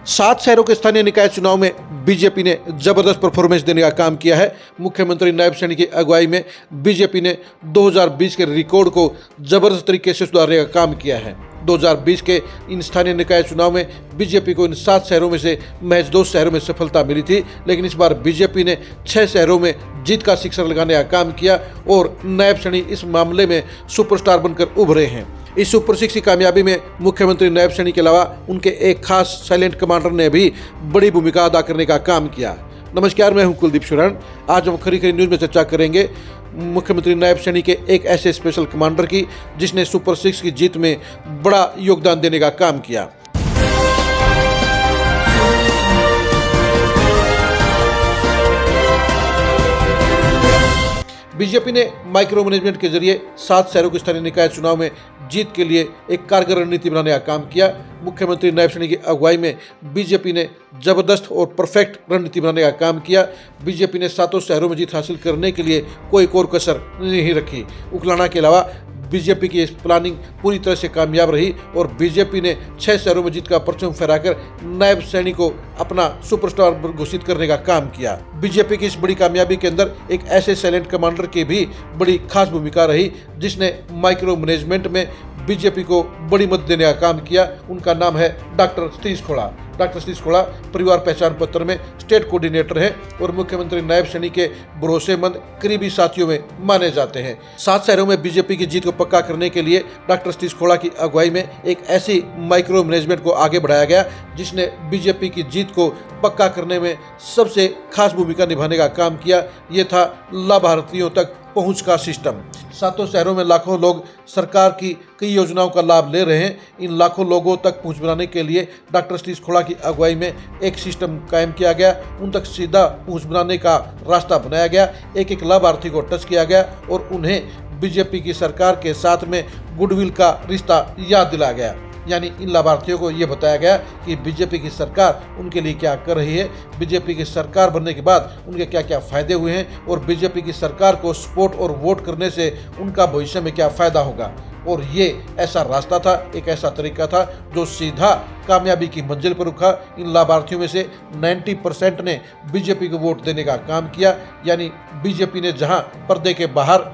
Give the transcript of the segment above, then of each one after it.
7 शहरों के स्थानीय निकाय चुनाव में बीजेपी ने जबरदस्त परफॉर्मेंस देने का काम किया है। मुख्यमंत्री नायब सैनी की अगुवाई में बीजेपी ने 2020 के रिकॉर्ड को जबरदस्त तरीके से सुधारने का काम किया है। 2020 के इन स्थानीय निकाय चुनाव में बीजेपी को इन 7 शहरों में से महज 2 शहरों में सफलता मिली थी, लेकिन इस बार बीजेपी ने 6 शहरों में जीत का शिखर लगाने का काम किया और नायब सैनी इस मामले में सुपरस्टार बनकर उभरे हैं। इस सुपर 6 की कामयाबी में मुख्यमंत्री नायब सैनी के अलावा उनके एक खास साइलेंट कमांडर ने भी बड़ी भूमिका अदा करने का काम किया। नमस्कार, मैं हूं कुलदीप शरण। आज हम खरी खरी न्यूज़ में चर्चा करेंगे मुख्यमंत्री नायब सैनी के एक ऐसे स्पेशल कमांडर की जिसने सुपर 6 की जीत में बड़ा योगदान देने का काम किया। बीजेपी ने माइक्रो मैनेजमेंट के जरिए 7 शहरों के स्थानीय निकाय चुनाव में जीत के लिए एक कारगर रणनीति बनाने का काम किया। मुख्यमंत्री नायब सैनी की अगुवाई में बीजेपी ने जबरदस्त और परफेक्ट रणनीति बनाने का काम किया। बीजेपी ने 7 शहरों में जीत हासिल करने के लिए कोई और कसर नहीं रखी। उकलाना के अलावा बीजेपी की इस प्लानिंग पूरी तरह से कामयाब रही और बीजेपी ने 6 शहरों में जीत का परचम फहराकर नायब सैनी को अपना सुपरस्टार घोषित करने का काम किया। बीजेपी की इस बड़ी कामयाबी के अंदर एक ऐसे साइलेंट कमांडर की भी बड़ी खास भूमिका रही जिसने माइक्रो मैनेजमेंट में बीजेपी को बड़ी मदद देने का काम किया। उनका नाम है डॉक्टर सतीश खोड़ा। डॉक्टर सतीश खोड़ा परिवार पहचान पत्र में स्टेट कोऑर्डिनेटर हैं और मुख्यमंत्री नायब सैनी के भरोसेमंद करीबी साथियों में माने जाते हैं। 7 शहरों में बीजेपी की जीत को पक्का करने के लिए डॉक्टर सतीश खोड़ा की अगुवाई में एक ऐसी माइक्रो मैनेजमेंट को आगे बढ़ाया गया जिसने बीजेपी की जीत को पक्का करने में सबसे खास भूमिका निभाने का काम किया। ये था लाभार्थियों तक पहुंच का सिस्टम। 7 शहरों में लाखों लोग सरकार की कई योजनाओं का लाभ ले रहे हैं। इन लाखों लोगों तक पहुंच बनाने के लिए डॉक्टर सतीश खोड़ा की अगुवाई में एक सिस्टम कायम किया गया। उन तक सीधा पहुंच बनाने का रास्ता बनाया गया। एक लाभार्थी को टच किया गया और उन्हें बीजेपी की सरकार के साथ में गुडविल का रिश्ता याद दिलाया गया। यानी इन लाभार्थियों को ये बताया गया कि बीजेपी की सरकार उनके लिए क्या कर रही है, बीजेपी की सरकार बनने के बाद उनके क्या क्या फ़ायदे हुए हैं और बीजेपी की सरकार को सपोर्ट और वोट करने से उनका भविष्य में क्या फ़ायदा होगा। और ये ऐसा रास्ता था, एक ऐसा तरीका था जो सीधा कामयाबी की मंजिल पर रुका। इन लाभार्थियों में से 90% ने बीजेपी को वोट देने का काम किया। यानी बीजेपी ने जहाँ पर्दे के बाहर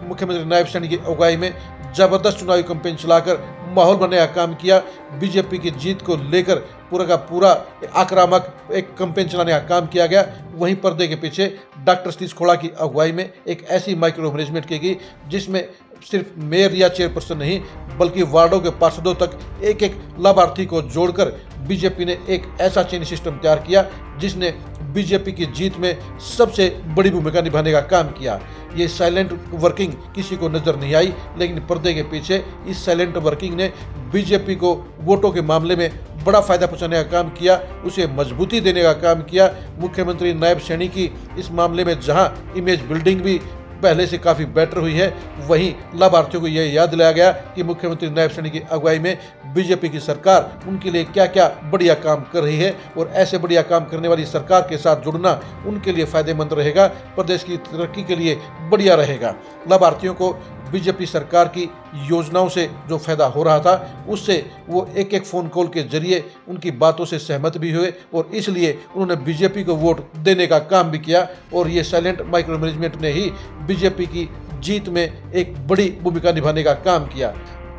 मुख्यमंत्री नायब सैनी की अगुवाई में जबरदस्त चुनावी कैंपेन चलाकर माहौल बनाने का काम किया, बीजेपी की जीत को लेकर पूरा का पूरा आक्रामक एक कैंपेन चलाने का काम किया गया, वहीं पर्दे के पीछे डॉक्टर सतीश खोड़ा की अगुवाई में एक ऐसी माइक्रो मैनेजमेंट की गई जिसमें सिर्फ मेयर या चेयरपर्सन नहीं बल्कि वार्डों के पार्षदों तक एक लाभार्थी को जोड़कर बीजेपी ने एक ऐसा चेन सिस्टम तैयार किया जिसने बीजेपी की जीत में सबसे बड़ी भूमिका निभाने का काम किया। ये साइलेंट वर्किंग किसी को नजर नहीं आई, लेकिन पर्दे के पीछे इस साइलेंट वर्किंग ने बीजेपी को वोटों के मामले में बड़ा फायदा पहुंचाने का काम किया, उसे मजबूती देने का काम किया। मुख्यमंत्री नायब सैनी की इस मामले में जहां इमेज बिल्डिंग भी पहले से काफ़ी बेटर हुई है, वहीं लाभार्थियों को यह याद दिलाया गया कि मुख्यमंत्री नायब सैनी की अगुवाई में बीजेपी की सरकार उनके लिए क्या क्या बढ़िया काम कर रही है और ऐसे बढ़िया काम करने वाली सरकार के साथ जुड़ना उनके लिए फ़ायदेमंद रहेगा, प्रदेश की तरक्की के लिए बढ़िया रहेगा। लाभार्थियों को बीजेपी सरकार की योजनाओं से जो फायदा हो रहा था उससे वो एक फ़ोन कॉल के जरिए उनकी बातों से सहमत भी हुए और इसलिए उन्होंने बीजेपी को वोट देने का काम भी किया। और ये साइलेंट माइक्रो मैनेजमेंट ने ही बीजेपी की जीत में एक बड़ी भूमिका निभाने का काम किया।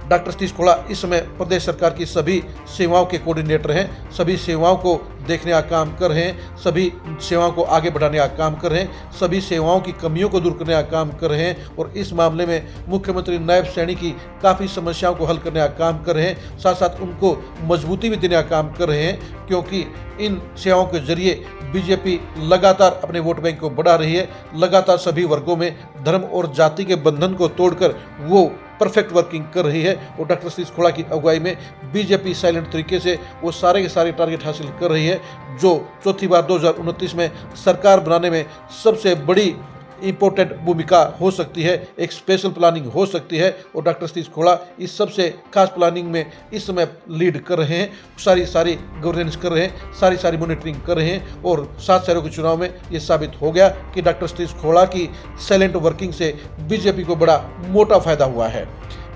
डॉक्टर सतीश खोड़ा इस समय प्रदेश सरकार की सभी सेवाओं के कोऑर्डिनेटर हैं, सभी सेवाओं को देखने का काम कर रहे हैं, सभी सेवाओं को आगे बढ़ाने का काम कर रहे हैं, सभी सेवाओं की कमियों को दूर करने का काम कर रहे हैं और इस मामले में मुख्यमंत्री नायब सैनी की काफ़ी समस्याओं को हल करने का काम कर रहे हैं, साथ साथ उनको मजबूती भी देने का काम कर रहे हैं, क्योंकि इन सेवाओं के जरिए बीजेपी लगातार अपने वोट बैंक को बढ़ा रही है। लगातार सभी वर्गों में धर्म और जाति के बंधन को तोड़कर वो परफेक्ट वर्किंग कर रही है और डॉक्टर सतीश खोड़ा की अगुवाई में बीजेपी साइलेंट तरीके से वो सारे के सारे टारगेट हासिल कर रही है जो चौथी बार 2029 में सरकार बनाने में सबसे बड़ी इम्पोर्टेंट भूमिका हो सकती है, एक स्पेशल प्लानिंग हो सकती है। और डॉक्टर सतीश खोड़ा इस सबसे खास प्लानिंग में इस समय लीड कर रहे हैं, सारी गवर्नेंस कर रहे हैं, सारी मॉनिटरिंग कर रहे हैं और 7 शहरों के चुनाव में ये साबित हो गया कि डॉक्टर सतीश खोड़ा की साइलेंट वर्किंग से बीजेपी को बड़ा मोटा फायदा हुआ है।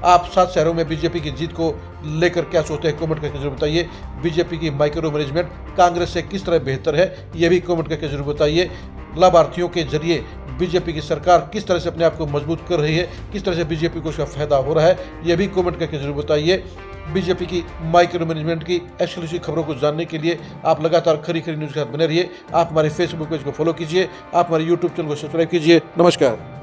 आप 7 शहरों में बीजेपी की जीत को लेकर क्या सोचते हैं, कमेंट करके जरूर बताइए। बीजेपी की माइक्रो मैनेजमेंट कांग्रेस से किस तरह बेहतर है, यह भी कमेंट करके जरूर बताइए। लाभार्थियों के जरिए बीजेपी की सरकार किस तरह से अपने आप को मजबूत कर रही है, किस तरह से बीजेपी को उसका फायदा हो रहा है, यह भी कमेंट करके जरूर बताइए। बीजेपी की माइक्रो मैनेजमेंट की एक्सक्लूसिव खबरों को जानने के लिए आप लगातार खरी खरी न्यूज़ के साथ बने रहिए। आप हमारे फेसबुक पेज को फॉलो कीजिए, आप हमारे यूट्यूब चैनल को सब्सक्राइब कीजिए। नमस्कार।